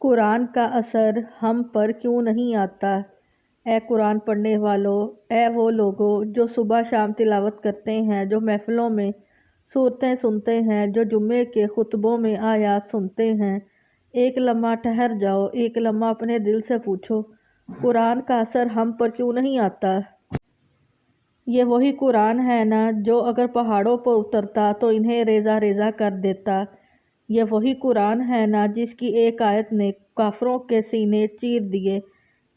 قرآن کا اثر ہم پر کیوں نہیں آتا؟ اے قرآن پڑھنے والوں، اے وہ لوگوں جو صبح شام تلاوت کرتے ہیں، جو محفلوں میں صورتیں سنتے ہیں، جو جمعے کے خطبوں میں آیات سنتے ہیں، ایک لمحہ ٹھہر جاؤ، ایک لمحہ اپنے دل سے پوچھو، قرآن کا اثر ہم پر کیوں نہیں آتا؟ یہ وہی قرآن ہے نا جو اگر پہاڑوں پر اترتا تو انہیں ریزہ ریزہ کر دیتا۔ یہ وہی قرآن ہے نا جس کی ایک آیت نے کافروں کے سینے چیر دیے۔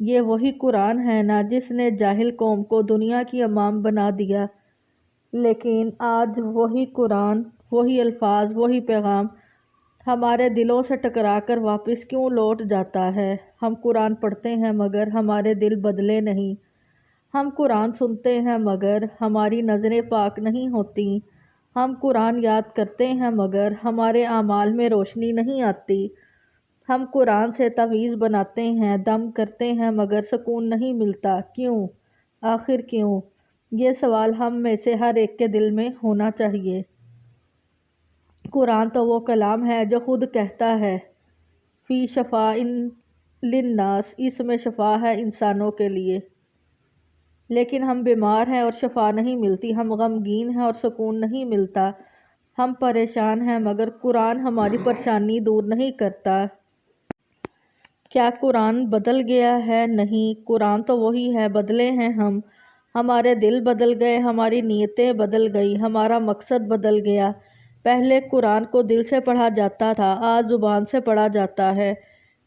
یہ وہی قرآن ہے نا جس نے جاہل قوم کو دنیا کی امام بنا دیا۔ لیکن آج وہی قرآن، وہی الفاظ، وہی پیغام ہمارے دلوں سے ٹکرا کر واپس کیوں لوٹ جاتا ہے؟ ہم قرآن پڑھتے ہیں مگر ہمارے دل بدلے نہیں۔ ہم قرآن سنتے ہیں مگر ہماری نظریں پاک نہیں ہوتی۔ ہم قرآن یاد کرتے ہیں مگر ہمارے اعمال میں روشنی نہیں آتی۔ ہم قرآن سے تعویذ بناتے ہیں، دم کرتے ہیں مگر سکون نہیں ملتا۔ کیوں؟ آخر کیوں؟ یہ سوال ہم میں سے ہر ایک کے دل میں ہونا چاہیے۔ قرآن تو وہ کلام ہے جو خود کہتا ہے فی شفاء للناس، اس میں شفا ہے انسانوں کے لیے۔ لیکن ہم بیمار ہیں اور شفا نہیں ملتی، ہم غمگین ہیں اور سکون نہیں ملتا، ہم پریشان ہیں مگر قرآن ہماری پریشانی دور نہیں کرتا۔ کیا قرآن بدل گیا ہے؟ نہیں، قرآن تو وہی ہے، بدلے ہیں ہم۔ ہمارے دل بدل گئے، ہماری نیتیں بدل گئی، ہمارا مقصد بدل گیا۔ پہلے قرآن کو دل سے پڑھا جاتا تھا، آج زبان سے پڑھا جاتا ہے۔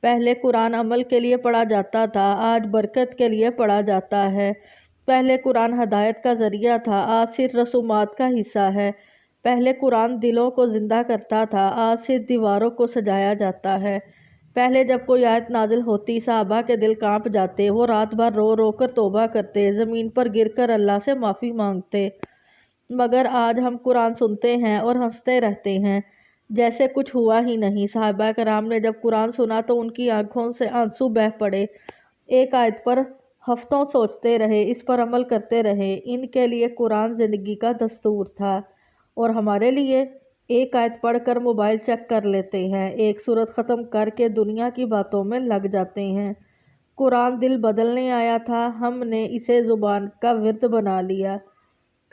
پہلے قرآن عمل کے لیے پڑھا جاتا تھا، آج برکت کے لیے پڑھا جاتا ہے۔ پہلے قرآن ہدایت کا ذریعہ تھا، آج صرف رسومات کا حصہ ہے۔ پہلے قرآن دلوں کو زندہ کرتا تھا، آج صرف دیواروں کو سجایا جاتا ہے۔ پہلے جب کوئی آیت نازل ہوتی، صحابہ کے دل کانپ جاتے، وہ رات بھر رو رو کر توبہ کرتے، زمین پر گر کر اللہ سے معافی مانگتے۔ مگر آج ہم قرآن سنتے ہیں اور ہنستے رہتے ہیں جیسے کچھ ہوا ہی نہیں۔ صحابہ کرام نے جب قرآن سنا تو ان کی آنکھوں سے آنسو بہہ پڑے، ایک آیت پر ہفتوں سوچتے رہے، اس پر عمل کرتے رہے۔ ان کے لیے قرآن زندگی کا دستور تھا، اور ہمارے لیے ایک آیت پڑھ کر موبائل چیک کر لیتے ہیں، ایک سورت ختم کر کے دنیا کی باتوں میں لگ جاتے ہیں۔ قرآن دل بدلنے آیا تھا، ہم نے اسے زبان کا ورد بنا لیا۔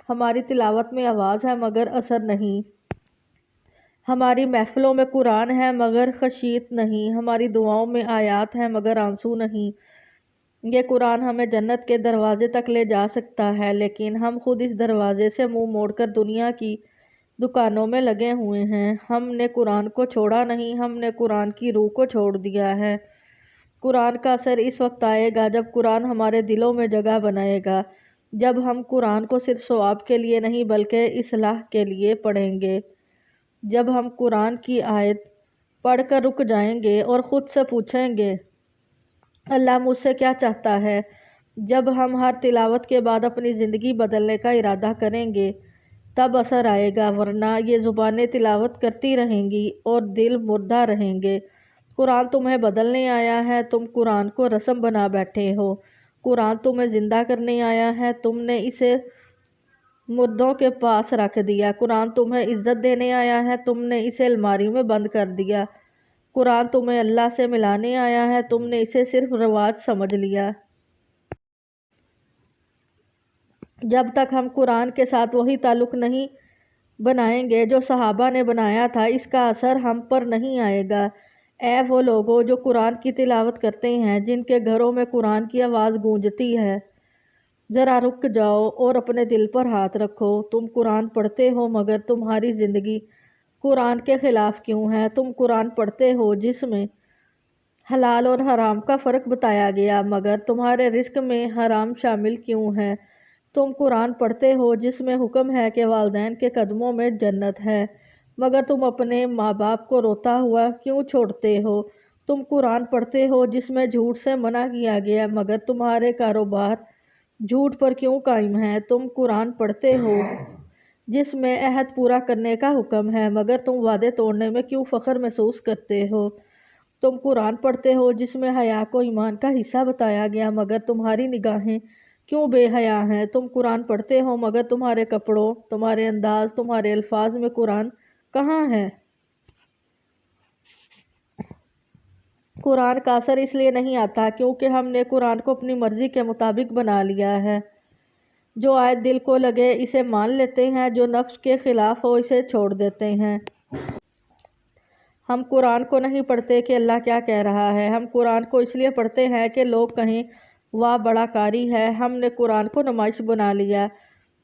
ہماری تلاوت میں آواز ہے مگر اثر نہیں۔ ہماری محفلوں میں قرآن ہے مگر خشیت نہیں۔ ہماری دعاؤں میں آیات ہیں مگر آنسو نہیں۔ یہ قرآن ہمیں جنت کے دروازے تک لے جا سکتا ہے، لیکن ہم خود اس دروازے سے منہ موڑ کر دنیا کی دکانوں میں لگے ہوئے ہیں۔ ہم نے قرآن کو چھوڑا نہیں، ہم نے قرآن کی روح کو چھوڑ دیا ہے۔ قرآن کا اثر اس وقت آئے گا جب قرآن ہمارے دلوں میں جگہ بنائے گا، جب ہم قرآن کو صرف ثواب کے لیے نہیں بلکہ اصلاح کے لیے پڑھیں گے، جب ہم قرآن کی آیت پڑھ کر رک جائیں گے اور خود سے پوچھیں گے اللہ مجھ سے کیا چاہتا ہے، جب ہم ہر تلاوت کے بعد اپنی زندگی بدلنے کا ارادہ کریں گے تب اثر آئے گا، ورنہ یہ زبانیں تلاوت کرتی رہیں گی اور دل مردہ رہیں گے۔ قرآن تمہیں بدلنے آیا ہے، تم قرآن کو رسم بنا بیٹھے ہو۔ قرآن تمہیں زندہ کرنے آیا ہے، تم نے اسے مردوں کے پاس رکھ دیا۔ قرآن تمہیں عزت دینے آیا ہے، تم نے اسے الماری میں بند کر دیا۔ قرآن تمہیں اللہ سے ملانے آیا ہے، تم نے اسے صرف رواج سمجھ لیا۔ جب تک ہم قرآن کے ساتھ وہی تعلق نہیں بنائیں گے جو صحابہ نے بنایا تھا، اس کا اثر ہم پر نہیں آئے گا۔ اے وہ لوگوں جو قرآن کی تلاوت کرتے ہیں، جن کے گھروں میں قرآن کی آواز گونجتی ہے، ذرا رک جاؤ اور اپنے دل پر ہاتھ رکھو۔ تم قرآن پڑھتے ہو مگر تمہاری زندگی قرآن کے خلاف کیوں ہے؟ تم قرآن پڑھتے ہو جس میں حلال اور حرام کا فرق بتایا گیا، مگر تمہارے رزق میں حرام شامل کیوں ہے؟ تم قرآن پڑھتے ہو جس میں حکم ہے کہ والدین کے قدموں میں جنت ہے، مگر تم اپنے ماں باپ کو روتا ہوا کیوں چھوڑتے ہو؟ تم قرآن پڑھتے ہو جس میں جھوٹ سے منع کیا گیا، مگر تمہارے کاروبار جھوٹ پر کیوں قائم ہیں؟ تم قرآن پڑھتے ہو جس میں عہد پورا کرنے کا حکم ہے، مگر تم وعدے توڑنے میں کیوں فخر محسوس کرتے ہو؟ تم قرآن پڑھتے ہو جس میں حیا کو ایمان کا حصہ بتایا گیا، مگر تمہاری نگاہیں کیوں بے حیا ہیں؟ تم قرآن پڑھتے ہو مگر تمہارے کپڑوں، تمہارے انداز، تمہارے الفاظ میں قرآن کہاں ہے؟ قرآن کا اثر اس لیے نہیں آتا کیونکہ ہم نے قرآن کو اپنی مرضی کے مطابق بنا لیا ہے۔ جو آیت دل کو لگے اسے مان لیتے ہیں، جو نفس کے خلاف ہو اسے چھوڑ دیتے ہیں۔ ہم قرآن کو نہیں پڑھتے کہ اللہ کیا کہہ رہا ہے، ہم قرآن کو اس لیے پڑھتے ہیں کہ لوگ کہیں واہ بڑا قاری ہے۔ ہم نے قرآن کو نمائش بنا لیا،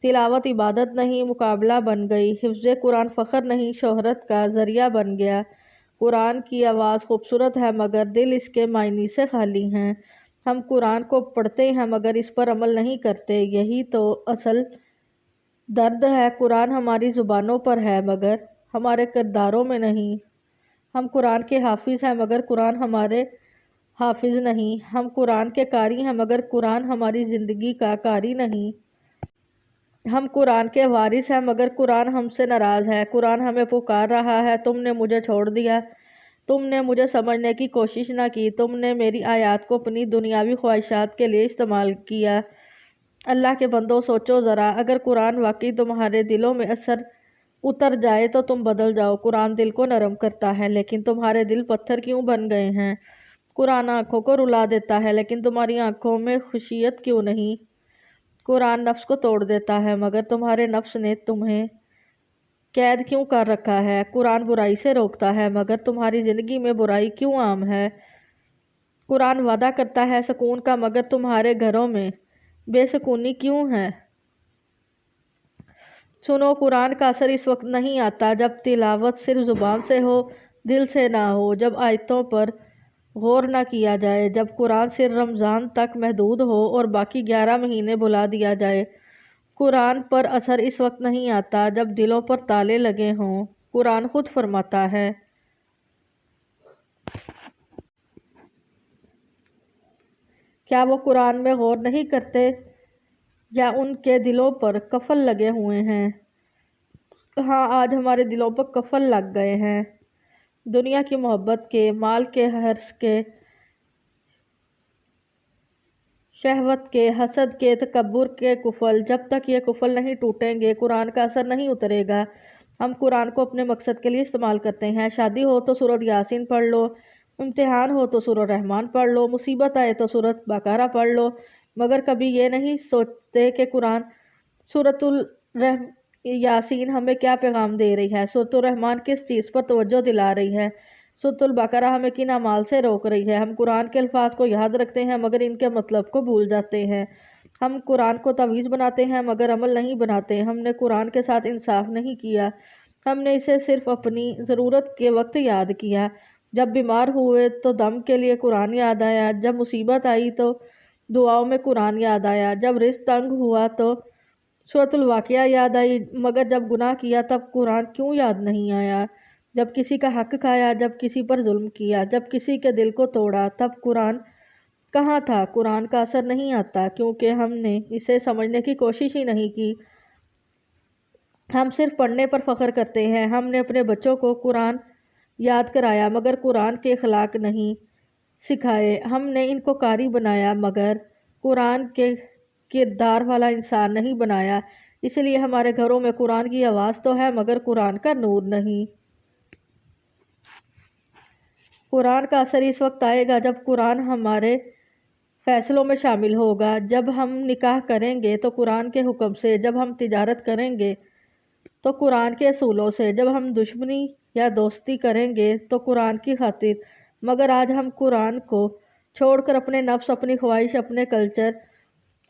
تلاوت عبادت نہیں مقابلہ بن گئی، حفظ قرآن فخر نہیں شہرت کا ذریعہ بن گیا۔ قرآن کی آواز خوبصورت ہے مگر دل اس کے معنی سے خالی ہیں۔ ہم قرآن کو پڑھتے ہیں مگر اس پر عمل نہیں کرتے، یہی تو اصل درد ہے۔ قرآن ہماری زبانوں پر ہے مگر ہمارے کرداروں میں نہیں۔ ہم قرآن کے حافظ ہیں مگر قرآن ہمارے حافظ نہیں۔ ہم قرآن کے قاری ہیں مگر قرآن ہماری زندگی کا قاری نہیں۔ ہم قرآن کے وارث ہیں مگر قرآن ہم سے ناراض ہے۔ قرآن ہمیں پکار رہا ہے، تم نے مجھے چھوڑ دیا، تم نے مجھے سمجھنے کی کوشش نہ کی، تم نے میری آیات کو اپنی دنیاوی خواہشات کے لیے استعمال کیا۔ اللہ کے بندوں سوچو ذرا، اگر قرآن واقعی تمہارے دلوں میں اثر اتر جائے تو تم بدل جاؤ۔ قرآن دل کو نرم کرتا ہے لیکن تمہارے دل پتھر کیوں بن گئے ہیں؟ قرآن آنکھوں کو رلا دیتا ہے لیکن تمہاری آنکھوں میں خشیت کیوں نہیں؟ قرآن نفس کو توڑ دیتا ہے مگر تمہارے نفس نے تمہیں قید کیوں کر رکھا ہے؟ قرآن برائی سے روکتا ہے مگر تمہاری زندگی میں برائی کیوں عام ہے؟ قرآن وعدہ کرتا ہے سکون کا مگر تمہارے گھروں میں بے سکونی کیوں ہے؟ سنو، قرآن کا اثر اس وقت نہیں آتا جب تلاوت صرف زبان سے ہو، دل سے نہ ہو، جب آیتوں پر غور نہ کیا جائے، جب قرآن صرف رمضان تک محدود ہو اور باقی 11 مہینے بھلا دیا جائے۔ قرآن پر اثر اس وقت نہیں آتا جب دلوں پر تالے لگے ہوں۔ قرآن خود فرماتا ہے، کیا وہ قرآن میں غور نہیں کرتے یا ان کے دلوں پر قفل لگے ہوئے ہیں؟ ہاں، آج ہمارے دلوں پر قفل لگ گئے ہیں، دنیا کی محبت کے، مال کے، حرص کے، شہوت کے، حسد کے، تکبر کے قفل۔ جب تک یہ قفل نہیں ٹوٹیں گے قرآن کا اثر نہیں اترے گا۔ ہم قرآن کو اپنے مقصد کے لیے استعمال کرتے ہیں۔ شادی ہو تو سورۃ یاسین پڑھ لو، امتحان ہو تو سورۃ رحمان پڑھ لو، مصیبت آئے تو سورۃ بقرہ پڑھ لو، مگر کبھی یہ نہیں سوچتے کہ قرآن سورۃ یاسین ہمیں کیا پیغام دے رہی ہے، سورۃ الرحمان کس چیز پر توجہ دلا رہی ہے، سورۃ البقرہ ہمیں کن اعمال سے روک رہی ہے۔ ہم قرآن کے الفاظ کو یاد رکھتے ہیں مگر ان کے مطلب کو بھول جاتے ہیں۔ ہم قرآن کو تعویذ بناتے ہیں مگر عمل نہیں بناتے۔ ہم نے قرآن کے ساتھ انصاف نہیں کیا، ہم نے اسے صرف اپنی ضرورت کے وقت یاد کیا۔ جب بیمار ہوئے تو دم کے لیے قرآن یاد آیا، جب مصیبت آئی تو دعاؤں میں قرآن یاد آیا، جب رزق تنگ ہوا تو سورۃ الواقعہ یاد آئی، مگر جب گناہ کیا تب قرآن کیوں یاد نہیں آیا؟ جب کسی کا حق کھایا، جب کسی پر ظلم کیا، جب کسی کے دل کو توڑا، تب قرآن کہاں تھا؟ قرآن کا اثر نہیں آتا کیونکہ ہم نے اسے سمجھنے کی کوشش ہی نہیں کی۔ ہم صرف پڑھنے پر فخر کرتے ہیں۔ ہم نے اپنے بچوں کو قرآن یاد کرایا مگر قرآن کے اخلاق نہیں سکھائے۔ ہم نے ان کو قاری بنایا مگر قرآن کے کردار والا انسان نہیں بنایا۔ اس لیے ہمارے گھروں میں قرآن کی آواز تو ہے مگر قرآن کا نور نہیں۔ قرآن کا اثر اس وقت آئے گا جب قرآن ہمارے فیصلوں میں شامل ہوگا، جب ہم نکاح کریں گے تو قرآن کے حکم سے، جب ہم تجارت کریں گے تو قرآن کے اصولوں سے، جب ہم دشمنی یا دوستی کریں گے تو قرآن کی خاطر۔ مگر آج ہم قرآن کو چھوڑ کر اپنے نفس، اپنی خواہش، اپنے کلچر،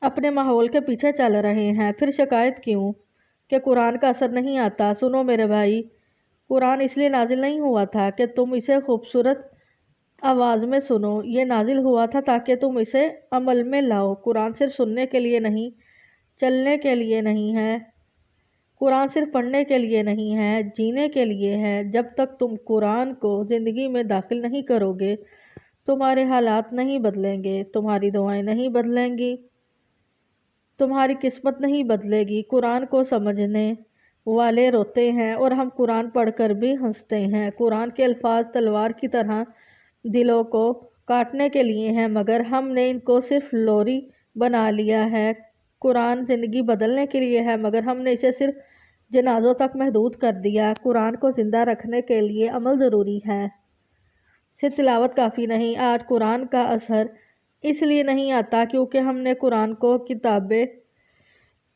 اپنے ماحول کے پیچھے چل رہے ہیں۔ پھر شکایت کیوں کہ قرآن کا اثر نہیں آتا؟ سنو میرے بھائی، قرآن اس لیے نازل نہیں ہوا تھا کہ تم اسے خوبصورت آواز میں سنو، یہ نازل ہوا تھا تاکہ تم اسے عمل میں لاؤ۔ قرآن صرف سننے کے لیے نہیں، چلنے کے لیے نہیں ہے۔ قرآن صرف پڑھنے کے لیے نہیں ہے، جینے کے لیے ہے۔ جب تک تم قرآن کو زندگی میں داخل نہیں کرو گے تمہارے حالات نہیں بدلیں گے، تمہاری دعائیں نہیں بدلیں گی، تمہاری قسمت نہیں بدلے گی۔ قرآن کو سمجھنے والے روتے ہیں اور ہم قرآن پڑھ کر بھی ہنستے ہیں۔ قرآن کے الفاظ تلوار کی طرح دلوں کو کاٹنے کے لیے ہیں مگر ہم نے ان کو صرف لوری بنا لیا ہے۔ قرآن زندگی بدلنے کے لیے ہے مگر ہم نے اسے صرف جنازوں تک محدود کر دیا۔ قرآن کو زندہ رکھنے کے لیے عمل ضروری ہے، سے تلاوت کافی نہیں۔ آج قرآن کا اثر اس لیے نہیں آتا کیونکہ ہم نے قرآن کو کتاب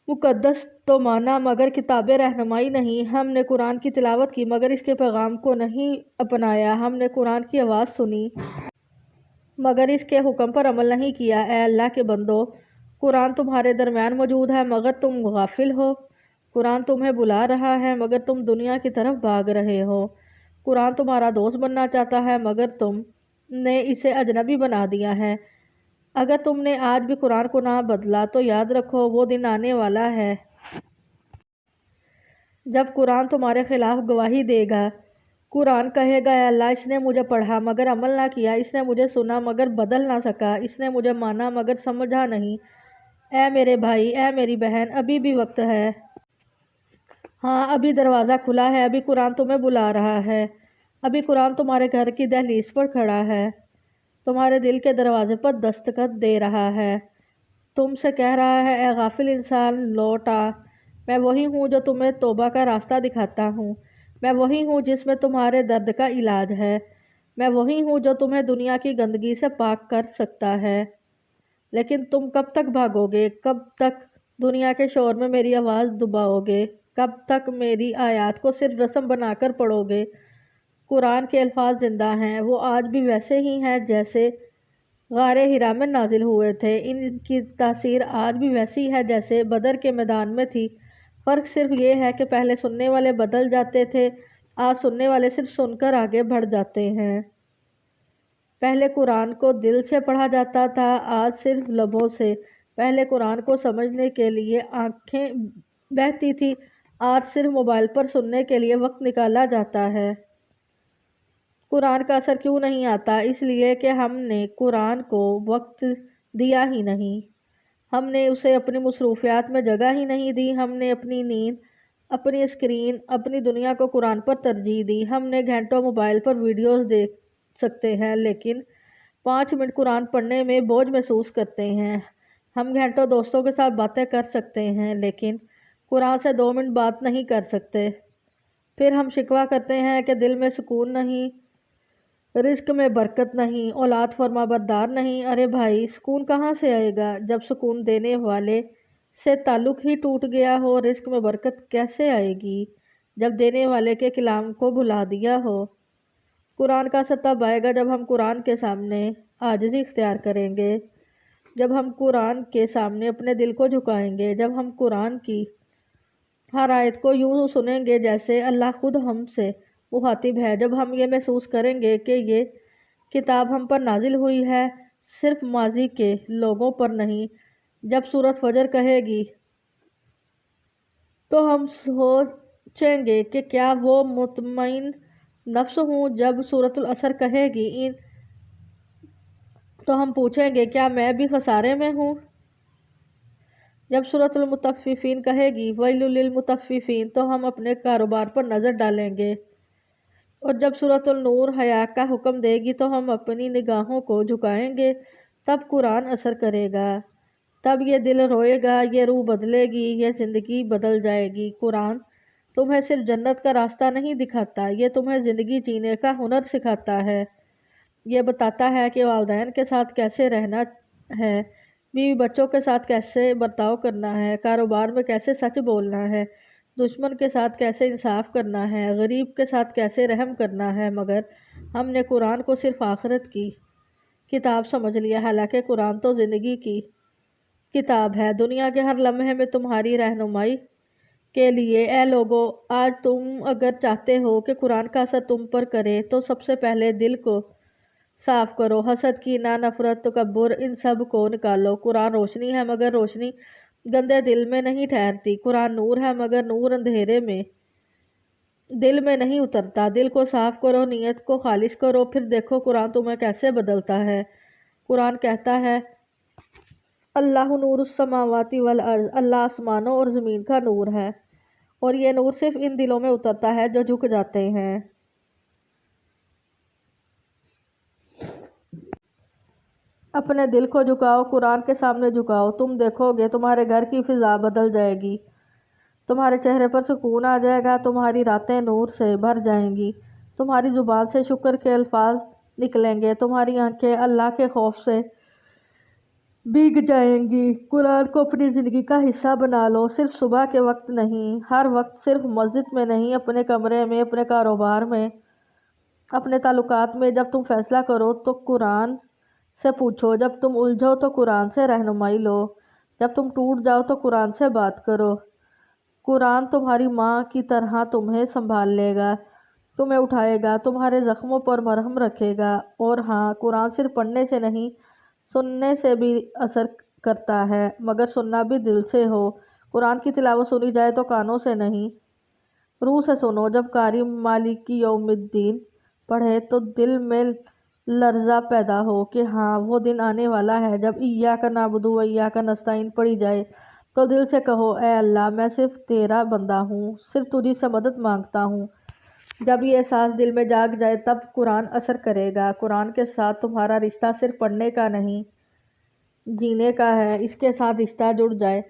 مقدس تو مانا مگر کتاب رہنمائی نہیں۔ ہم نے قرآن کی تلاوت کی مگر اس کے پیغام کو نہیں اپنایا۔ ہم نے قرآن کی آواز سنی مگر اس کے حکم پر عمل نہیں کیا۔ اے اللہ کے بندو، قرآن تمہارے درمیان موجود ہے مگر تم غافل ہو۔ قرآن تمہیں بلا رہا ہے مگر تم دنیا کی طرف بھاگ رہے ہو۔ قرآن تمہارا دوست بننا چاہتا ہے مگر تم نے اسے اجنبی بنا دیا ہے۔ اگر تم نے آج بھی قرآن کو نہ بدلا تو یاد رکھو وہ دن آنے والا ہے جب قرآن تمہارے خلاف گواہی دے گا۔ قرآن کہے گا، اے اللہ، اس نے مجھے پڑھا مگر عمل نہ کیا، اس نے مجھے سنا مگر بدل نہ سکا، اس نے مجھے مانا مگر سمجھا نہیں۔ اے میرے بھائی، اے میری بہن، ابھی بھی وقت ہے۔ ہاں، ابھی دروازہ کھلا ہے، ابھی قرآن تمہیں بلا رہا ہے، ابھی قرآن تمہارے گھر کی دہلیز پر کھڑا ہے، تمہارے دل کے دروازے پر دستخط دے رہا ہے، تم سے کہہ رہا ہے، اے غافل انسان، لوٹ آ۔ میں وہی ہوں جو تمہیں توبہ کا راستہ دکھاتا ہوں، میں وہی ہوں جس میں تمہارے درد کا علاج ہے، میں وہی ہوں جو تمہیں دنیا کی گندگی سے پاک کر سکتا ہے۔ لیکن تم کب تک بھاگو گے؟ کب تک دنیا کے شور میں میری آواز دباؤ گے؟ کب تک میری آیات کو صرف رسم بنا کر پڑھو گے؟ قرآن کے الفاظ زندہ ہیں، وہ آج بھی ویسے ہی ہیں جیسے غار حرا میں نازل ہوئے تھے، ان کی تاثیر آج بھی ویسی ہے جیسے بدر کے میدان میں تھی۔ فرق صرف یہ ہے کہ پہلے سننے والے بدل جاتے تھے، آج سننے والے صرف سن کر آگے بڑھ جاتے ہیں۔ پہلے قرآن کو دل سے پڑھا جاتا تھا، آج صرف لبوں سے۔ پہلے قرآن کو سمجھنے کے لیے آنکھیں بہتی تھی، آج صرف موبائل پر سننے کے لیے وقت نکالا جاتا ہے۔ قرآن کا اثر کیوں نہیں آتا؟ اس لیے کہ ہم نے قرآن کو وقت دیا ہی نہیں، ہم نے اسے اپنی مصروفیات میں جگہ ہی نہیں دی، ہم نے اپنی نیند، اپنی اسکرین، اپنی دنیا کو قرآن پر ترجیح دی۔ ہم نے گھنٹوں موبائل پر ویڈیوز دیکھ سکتے ہیں لیکن 5 منٹ قرآن پڑھنے میں بوجھ محسوس کرتے ہیں۔ ہم گھنٹوں دوستوں کے ساتھ باتیں کر سکتے ہیں لیکن قرآن سے 2 منٹ بات نہیں کر سکتے۔ پھر ہم شکوہ کرتے ہیں کہ دل میں سکون نہیں، رزق میں برکت نہیں، اولاد فرما بردار نہیں۔ ارے بھائی، سکون کہاں سے آئے گا جب سکون دینے والے سے تعلق ہی ٹوٹ گیا ہو؟ رزق میں برکت کیسے آئے گی جب دینے والے کے کلام کو بھلا دیا ہو؟ قرآن کا اثر تب آئے گا جب ہم قرآن کے سامنے عاجزی اختیار کریں گے، جب ہم قرآن کے سامنے اپنے دل کو جھکائیں گے، جب ہم قرآن کی ہر آیت کو یوں سنیں گے جیسے اللہ خود ہم سے مخاطب ہے، جب ہم یہ محسوس کریں گے کہ یہ کتاب ہم پر نازل ہوئی ہے، صرف ماضی کے لوگوں پر نہیں۔ جب سورۃ فجر کہے گی تو ہم سوچیں گے کہ کیا وہ مطمئن نفس ہوں، جب سورۃ العصر کہے گی تو ہم پوچھیں گے کیا میں بھی خسارے میں ہوں؟ جب سورۃ المطففین کہے گی ویل للمطففین تو ہم اپنے کاروبار پر نظر ڈالیں گے، اور جب سورۃ النور حیا کا حکم دے گی تو ہم اپنی نگاہوں کو جھکائیں گے۔ تب قرآن اثر کرے گا، تب یہ دل روئے گا، یہ روح بدلے گی، یہ زندگی بدل جائے گی۔ قرآن تمہیں صرف جنت کا راستہ نہیں دکھاتا، یہ تمہیں زندگی جینے کا ہنر سکھاتا ہے۔ یہ بتاتا ہے کہ والدین کے ساتھ کیسے رہنا ہے، بیوی بچوں کے ساتھ کیسے برتاؤ کرنا ہے، کاروبار میں کیسے سچ بولنا ہے، دشمن کے ساتھ کیسے انصاف کرنا ہے، غریب کے ساتھ کیسے رحم کرنا ہے۔ مگر ہم نے قرآن کو صرف آخرت کی کتاب سمجھ لیا، حالانکہ قرآن تو زندگی کی کتاب ہے، دنیا کے ہر لمحے میں تمہاری رہنمائی کے لیے۔ اے لوگو، آج تم اگر چاہتے ہو کہ قرآن کا اثر تم پر کرے تو سب سے پہلے دل کو صاف کرو، حسد، کینہ، نفرت، تکبر، ان سب کو نکالو۔ قرآن روشنی ہے مگر روشنی گندے دل میں نہیں ٹھہرتی، قرآن نور ہے مگر نور اندھیرے میں دل میں نہیں اترتا۔ دل کو صاف کرو، نیت کو خالص کرو، پھر دیکھو قرآن تمہیں کیسے بدلتا ہے۔ قرآن کہتا ہے، اللہ نور السماوات والارض، اللہ آسمانوں اور زمین کا نور ہے، اور یہ نور صرف ان دلوں میں اترتا ہے جو جھک جاتے ہیں۔ اپنے دل کو جھکاؤ، قرآن کے سامنے جھکاؤ، تم دیکھو گے تمہارے گھر کی فضا بدل جائے گی، تمہارے چہرے پر سکون آ جائے گا، تمہاری راتیں نور سے بھر جائیں گی، تمہاری زبان سے شکر کے الفاظ نکلیں گے، تمہاری آنکھیں اللہ کے خوف سے بھیگ جائیں گی۔ قرآن کو اپنی زندگی کا حصہ بنا لو، صرف صبح کے وقت نہیں، ہر وقت، صرف مسجد میں نہیں، اپنے کمرے میں، اپنے کاروبار میں، اپنے تعلقات میں۔ جب تم فیصلہ کرو تو قرآن سے پوچھو، جب تم الجھو تو قرآن سے رہنمائی لو، جب تم ٹوٹ جاؤ تو قرآن سے بات کرو۔ قرآن تمہاری ماں کی طرح تمہیں سنبھال لے گا، تمہیں اٹھائے گا، تمہارے زخموں پر مرہم رکھے گا۔ اور ہاں، قرآن صرف پڑھنے سے نہیں، سننے سے بھی اثر کرتا ہے، مگر سننا بھی دل سے ہو۔ قرآن کی تلاوت سنی جائے تو کانوں سے نہیں، روح سے سنو۔ جب قاری مالک یوم الدین پڑھے تو دل میں لرزہ پیدا ہو کہ ہاں، وہ دن آنے والا ہے جب ایاک نعبد و ایاک نستعین پڑھی جائے تو دل سے کہو، اے اللہ، میں صرف تیرا بندہ ہوں، صرف تجھی سے مدد مانگتا ہوں۔ جب یہ احساس دل میں جاگ جائے تب قرآن اثر کرے گا۔ قرآن کے ساتھ تمہارا رشتہ صرف پڑھنے کا نہیں، جینے کا ہے۔ اس کے ساتھ رشتہ جڑ جائے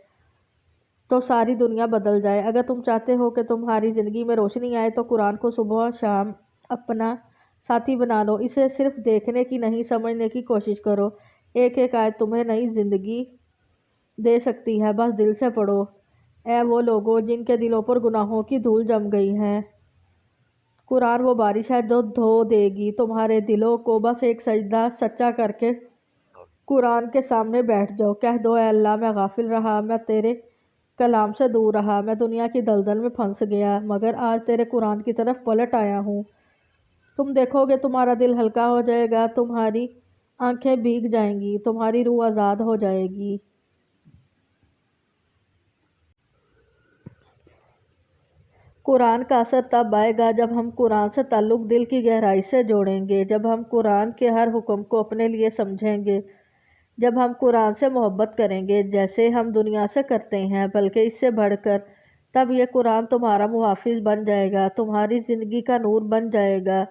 تو ساری دنیا بدل جائے۔ اگر تم چاہتے ہو کہ تمہاری زندگی میں روشنی آئے تو قرآن کو صبح شام اپنا ساتھی بنا لو۔ اسے صرف دیکھنے کی نہیں، سمجھنے کی کوشش کرو۔ ایک ایک آیت تمہیں نئی زندگی دے سکتی ہے، بس دل سے پڑھو۔ اے وہ لوگوں جن کے دلوں پر گناہوں کی دھول جم گئی ہے، قرآن وہ بارش ہے جو دھو دے گی تمہارے دلوں کو۔ بس ایک سجدہ سچا کر کے قرآن کے سامنے بیٹھ جاؤ، کہہ دو، اے اللہ، میں غافل رہا، میں تیرے کلام سے دور رہا، میں دنیا کی دلدل میں پھنس گیا، مگر آج تیرے قرآن کی طرف پلٹ آیا ہوں۔ تم دیکھو گے تمہارا دل ہلکا ہو جائے گا، تمہاری آنکھیں بھیگ جائیں گی، تمہاری روح آزاد ہو جائے گی۔ قرآن کا اثر تب آئے گا جب ہم قرآن سے تعلق دل کی گہرائی سے جوڑیں گے، جب ہم قرآن کے ہر حکم کو اپنے لیے سمجھیں گے، جب ہم قرآن سے محبت کریں گے جیسے ہم دنیا سے کرتے ہیں، بلکہ اس سے بڑھ کر۔ تب یہ قرآن تمہارا محافظ بن جائے گا، تمہاری زندگی کا نور بن جائے گا،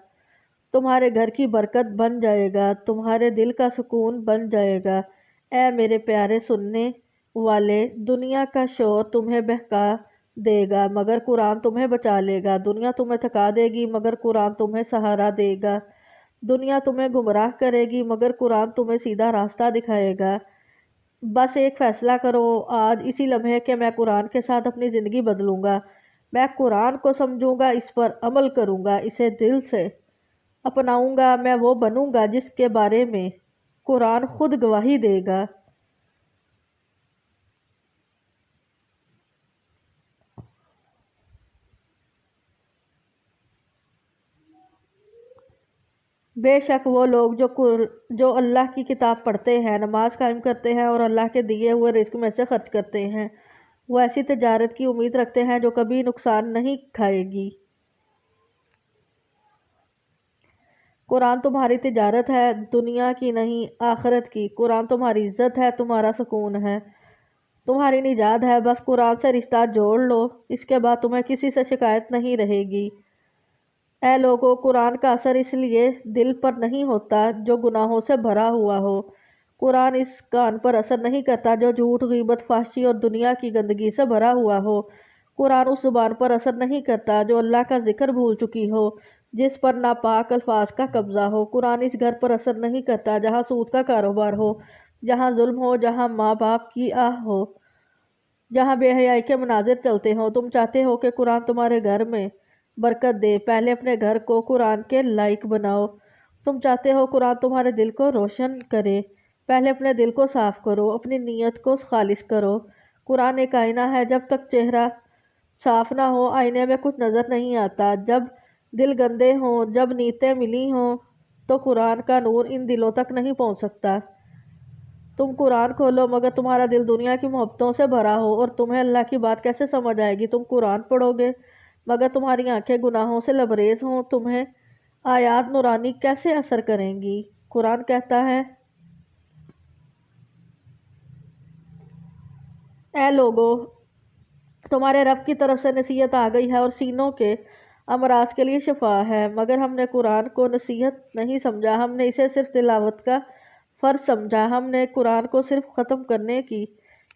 تمہارے گھر کی برکت بن جائے گا، تمہارے دل کا سکون بن جائے گا۔ اے میرے پیارے سننے والے، دنیا کا شور تمہیں بہکا دے گا مگر قرآن تمہیں بچا لے گا، دنیا تمہیں تھکا دے گی مگر قرآن تمہیں سہارا دے گا، دنیا تمہیں گمراہ کرے گی مگر قرآن تمہیں سیدھا راستہ دکھائے گا۔ بس ایک فیصلہ کرو آج، اسی لمحے، کہ میں قرآن کے ساتھ اپنی زندگی بدلوں گا، میں قرآن کو سمجھوں گا، اس پر عمل کروں گا، اسے دل سے اپناؤں گا، میں وہ بنوں گا جس کے بارے میں قرآن خود گواہی دے گا۔ بے شک وہ لوگ جو اللہ کی کتاب پڑھتے ہیں، نماز قائم کرتے ہیں اور اللہ کے دیے ہوئے رزق میں سے خرچ کرتے ہیں، وہ ایسی تجارت کی امید رکھتے ہیں جو کبھی نقصان نہیں کھائے گی۔ قرآن تمہاری تجارت ہے، دنیا کی نہیں، آخرت کی۔ قرآن تمہاری عزت ہے، تمہارا سکون ہے، تمہاری نجات ہے۔ بس قرآن سے رشتہ جوڑ لو، اس کے بعد تمہیں کسی سے شکایت نہیں رہے گی۔ اے لوگو، قرآن کا اثر اس لیے دل پر نہیں ہوتا جو گناہوں سے بھرا ہوا ہو۔ قرآن اس کان پر اثر نہیں کرتا جو جھوٹ، غیبت، فحشی اور دنیا کی گندگی سے بھرا ہوا ہو۔ قرآن اس زبان پر اثر نہیں کرتا جو اللہ کا ذکر بھول چکی ہو، جس پر ناپاک الفاظ کا قبضہ ہو۔ قرآن اس گھر پر اثر نہیں کرتا جہاں سود کا کاروبار ہو، جہاں ظلم ہو، جہاں ماں باپ کی آہ ہو، جہاں بے حیائی کے مناظر چلتے ہوں۔ تم چاہتے ہو کہ قرآن تمہارے گھر میں برکت دے، پہلے اپنے گھر کو قرآن کے لائق بناؤ۔ تم چاہتے ہو قرآن تمہارے دل کو روشن کرے، پہلے اپنے دل کو صاف کرو، اپنی نیت کو خالص کرو۔ قرآن ایک آئینہ ہے، جب تک چہرہ صاف نہ ہو آئینے میں کچھ نظر نہیں آتا۔ جب دل گندے ہوں، جب نیتیں ملی ہوں تو قرآن کا نور ان دلوں تک نہیں پہنچ سکتا۔ تم قرآن کھولو مگر تمہارا دل دنیا کی محبتوں سے بھرا ہو اور تمہیں اللہ کی بات کیسے سمجھ آئے گی؟ تم قرآن پڑھو گے مگر تمہاری آنکھیں گناہوں سے لبریز ہوں، تمہیں آیات نورانی کیسے اثر کریں گی؟ قرآن کہتا ہے، اے لوگو، تمہارے رب کی طرف سے نصیحت آ گئی ہے اور سینوں کے امراض کے لیے شفا ہے۔ مگر ہم نے قرآن کو نصیحت نہیں سمجھا، ہم نے اسے صرف تلاوت کا فرض سمجھا، ہم نے قرآن کو صرف ختم کرنے کی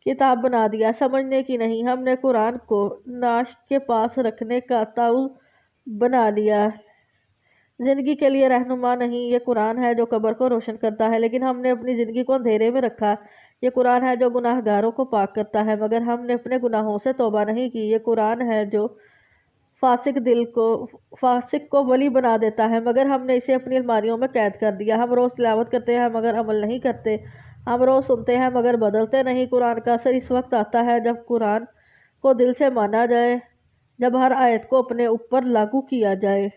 کتاب بنا دیا، سمجھنے کی نہیں۔ ہم نے قرآن کو نعش کے پاس رکھنے کا تعویذ بنا لیا، زندگی کے لیے رہنما نہیں، یہ قرآن ہے جو قبر کو روشن کرتا ہے، لیکن ہم نے اپنی زندگی کو اندھیرے میں رکھا۔ یہ قرآن ہے جو گناہ گاروں کو پاک کرتا ہے، مگر ہم نے اپنے گناہوں سے توبہ نہیں کی۔ یہ قرآن ہے جو فاسق کو ولی بنا دیتا ہے، مگر ہم نے اسے اپنی الماریوں میں قید کر دیا۔ ہم روز تلاوت کرتے ہیں مگر عمل نہیں کرتے، ہم روز سنتے ہیں مگر بدلتے نہیں۔ قرآن کا اثر اس وقت آتا ہے جب قرآن کو دل سے مانا جائے، جب ہر آیت کو اپنے اوپر لاگو کیا جائے۔